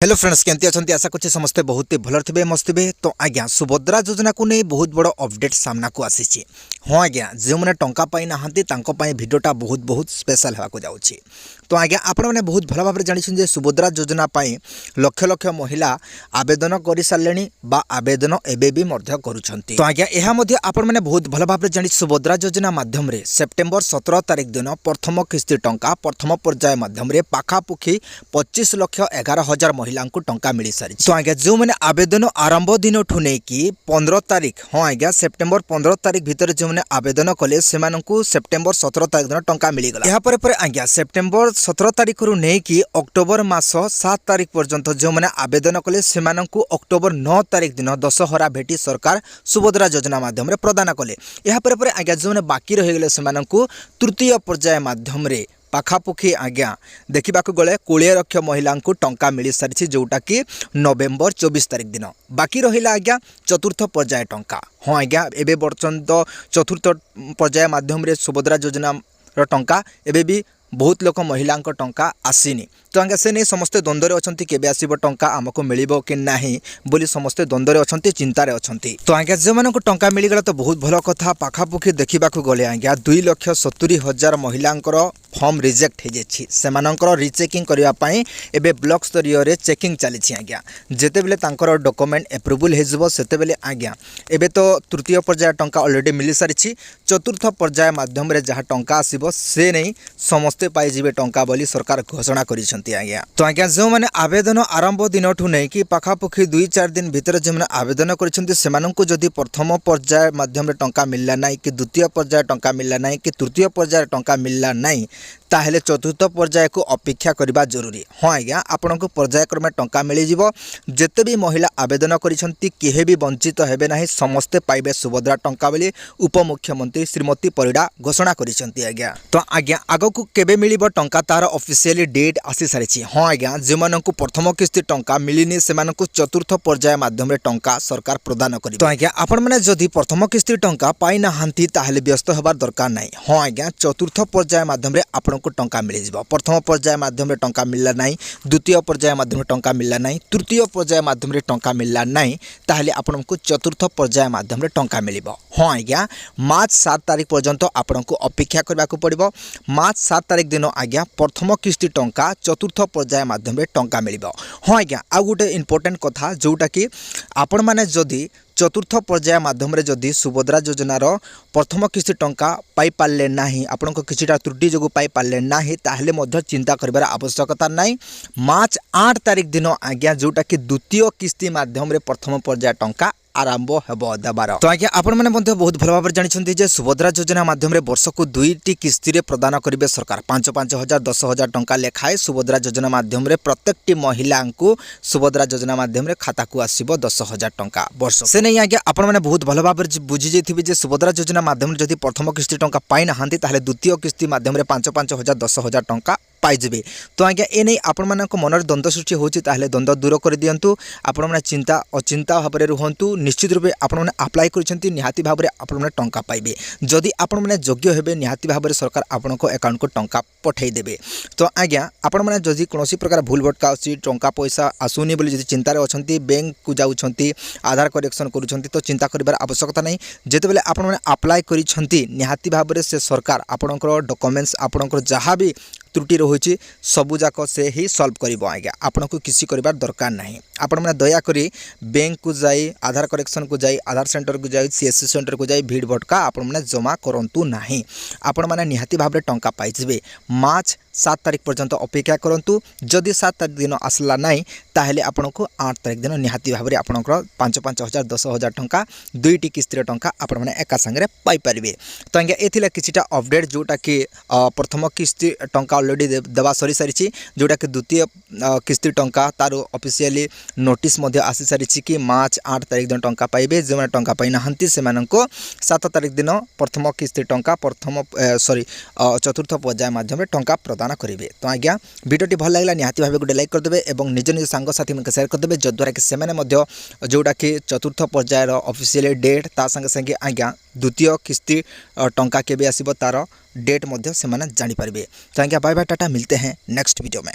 Hello friends केमती अच्छा आशा कर समस्ते बहुत ही भल थे मस्त थे। तो आज्ञा सुभद्रा योजना को नहीं बहुत बड़ अपडेट सामना को आसी। हाँ आज्ञा जो मैंने टंका पाई नहांती भिडियोटा बहुत बहुत स्पेशल होगा जाऊँगी। तो आज्ञा आपण मैंने बहुत भल भाव जानी सुभद्रा योजना लक्ष लक्ष महिला आवेदन कर सारे आवेदन एवं करुँच। तो आज्ञा यह आपण मैंने बहुत भल भाव जानी सुभद्रा योजना माध्यम सेप्टेम्बर 17 तारिख दिन प्रथम किस्ती टंका प्रथम पर्याय माध्यम पाखापुखी 25,11,000 महिला को टंका मिल सारी। तो आज्ञा जो मैंने आवेदन आरंभ दिन ठू नहीं कि 15 तारिख हाँ आज्ञा सेप्टेम्बर 15 तारिख भितर जो मैंने आवेदन कले से सेप्टेम्बर 17 तारिख दिन टंका मिलगला। यहाँ आज्ञा सेप्टेम्बर 17 तारिख रू नहीं कि अक्टोबर मास 7 तारिख पर्यंत जो मैंने आवेदन कले से अक्टोबर 9 तारिख दिन दशहरा भेटी सरकार सुभद्रा योजना माध्यम प्रदान कले। यहाँ आज्ञा जो मैंने बाकी रहीगले से तृतीय पर्याय माध्यम पाखापुखी आज्ञा देखा गले 20 लक्ष महिला को टंका मिल सारी जोटा कि नवेम्बर 24 तारिख दिन बाकी रहा आज्ञा चतुर्थ पर्याय टंका। हाँ आज्ञा एवं पर्यंत चतुर्थ पर्याय माध्यम सुभद्रा योजना टंका एवं भी बहुत लोक महिला टंका आसीनी। तो आज्ञा से नहीं समस्ते द्वंद्व अच्छा केबे आसीबो टंका आमको मिलिबो कि नाही बोली समस्ते द्वंद्व अच्छा चिंतार अच्छा। तो आज्ञा जो मानक टंका मिलगला तो बहुत भल कथा। पाखापुखी देखा गले आज्ञा 2,70,000 महिला फॉर्म रिजेक्ट हो जाए रिचेकिंग करने एवं ब्लॉक स्तरीय चेकिंग चली आज्ञा जिते बेले डॉक्यूमेंट एप्रूवल होते आज्ञा एवं तो तृतीय पर्याय टंका ऑलरेडी मिल सारी चतुर्थ पर्याय माध्यम जहाँ टंका आसो से नहीं समस्ते पाइबे टंका बोली सरकार घोषणा करिसेंती आज्ञा। तो आज्ञा जो मैंने आवेदन आरंभ दिन ठू नहीं कि पाखापुखी 2-4 दिन भीतर जो मैंने आवेदन करी प्रथम पर्याय माध्यम टंका मिलला ना कि द्वितीय पर्याय टंका मिलला ना कि तृतीय पर्याय टंका मिलला ना ताहेले चतुर्थ पर्याय को अपेक्षा करबा जरूरी। हाँ आज्ञा आपण को पर्यायक्रमे टंका मिल जिवो जेते भी महिला आवेदन करिसेंती केहे भी वंचित हेबे नाही समस्ते पाइबे सुभद्रा टंका बोली उपमुख्यमंत्री श्रीमती परिडा घोषणा करिसेंती आज्ञा। तो आज्ञा आगो को केबे मिलिबो टंका तार ऑफिशियली डेट आसी सारिछि। हाँ आज्ञा जे मानकु प्रथम किस्ती टंका मिलिनी से मानकु चतुर्थ पर्याय माध्यम टंका सरकार प्रदान करिबो। तो आज्ञा आपण माने जदि प्रथम किस्ती टंका पाई नाहांती ताहेले व्यस्त होबार दरकार नाही। हाँ आज्ञा चतुर्थ पर्याय माध्यम आपण को टंका मिल जाव। प्रथम पर्याय माध्यम टंका मिलला ना द्वितीय पर्याय माध्यम टंका मिलला ना तृतीय पर्याय माध्यम टंका मिलला ना ताहले आपण को चतुर्थ पर्याय माध्यम टंका मिलिबो। हाँ आज्ञा मार्च 7 तारिख पर्यंत आपण को अपेक्षा करबा को पड़िबो। मार्च 7 तारिख दिन आज्ञा प्रथम किस्ती टंका चतुर्थ पर्याय माध्यम टंका मिलिबो। हाँ आज्ञा आ गोटे इंपोर्टेंट कथा जोटा कि आपण माने जदि चतुर्थ पर्याय माध्यम जदि सुभद्रा योजनार प्रथम किस्ती टंका पाई पारले नाही आपण को किछिटा त्रुटि जोगु पाई पारले नाही ताहले मध्य चिंता करिबार आवश्यकता नाही। मार्च 8 तारिख दिन आज्ञा जोटा कि द्वितीय किस्ती माध्यम प्रथम पर्याय टंका आरंभ हेबो देबार। तो आज्ञा आपण माने बहुत भल भाव जानिछन्ती जे सुभद्रा योजना माध्यम वर्ष को 2टी किस्ती रे प्रदान करिवे सरकार 5,000 10,000 टंका लेखाए सुभद्रा योजना माध्यम प्रत्येकटी महिला को सुभद्रा योजना माध्यम खाता को आसीबो 10,000 टंका वर्ष से नहीं आज्ञा आपण माने बहुत भल भाव बुझी जाइथिबे जे सुभद्रा योजना माध्यम जदि प्रथम किस्ती टंका पाई नाहांती ताहले द्वितीय किस्ती माध्यम 5,000 10,000 टंका पाइबे। तो आज्ञा ए नहीं आपण मानक मनर द्वंद्व सृष्टि होची ताहले द्वंद्व दूर कर दियंतु आपण माने चिंता अचिंता भाव रुहंतु निश्चित रूपे आपण माने अप्लाई करिसेंती निहाती भाव रे आपण माने टंका पाइबे जदि आपण माने योग्य हेबे निहाती भाव रे सरकार आपण को अकाउंट को टंका पठै देबे। तो आज्ञा आपण माने जदि कोनोसी प्रकार भूल भटका अछि टंका पैसा आसुनी बोली जदि चिंता रे अछंती बैंक को जाउछंती आधार करेक्शन करूछंती तो चिंता करिबार आवश्यकता नहीं। जेते बेले आपण माने अप्लाई करिछंती निहाती भाव रे से सरकार आपणकर डॉक्यूमेंट्स आपणकर जहाँ भी त्रुटि रही सबुजाक से ही सॉल्व करिबो आज्ञा आपण को किसी करिबार दरकार नहीं। आपण माने दया करी बैंक को जाई आधार करेक्शन को जाई आधार सेंटर को जाई सीएससी सेंटर को जाई भीड़ भटका आपण माने जमा करंतु नाही। आपण माने निहाती भाव रे टंका पाइजिबे। मार्च 7 तारिख पर्यंत अपेक्षा करंतु जदि 7 तारिख दिन आसला नाही ताहेले आपण को 8 तारिख दिन निहाती भाव रे आपणकर 5,000 10,000 टंका 2टी किस्ती टंका आपण माने एका संगे पाई परिबे। तो आज्ञा एथिला किछिटा अपडेट जोटा कि प्रथम किस्ती टंका ऑलरेडी देवा सरी सारी जोटा कि द्वितीय किस्ती टंका तार ऑफिशियली नोटिस मध्य आसी सारी कि मार्च 8 तारिख दिन टंका पाइबे जो मैंने टंका पाई नाहांती से 7 तारिख दिन प्रथम किस्ती टंका प्रथम चतुर्थ पर्याय माध्यम टंका प्रदान करेंगे। तो आज्ञा वीडियोटी भल लगे निहाती भाव गोटे लाइक करदे और निज निज सांग साथी में शेयर करदे जद्वारा कि सेमाने जोटा कि चतुर्थ पर्यायर ऑफिशियल डेट ता संगे संगे आज्ञा द्वितीय किस्ती टंका केबे आसीबो तार डेट मध्य से जानी पारिबे। तो आज्ञा बाय बाय टाटा मिलते हैं नेक्स्ट वीडियो में।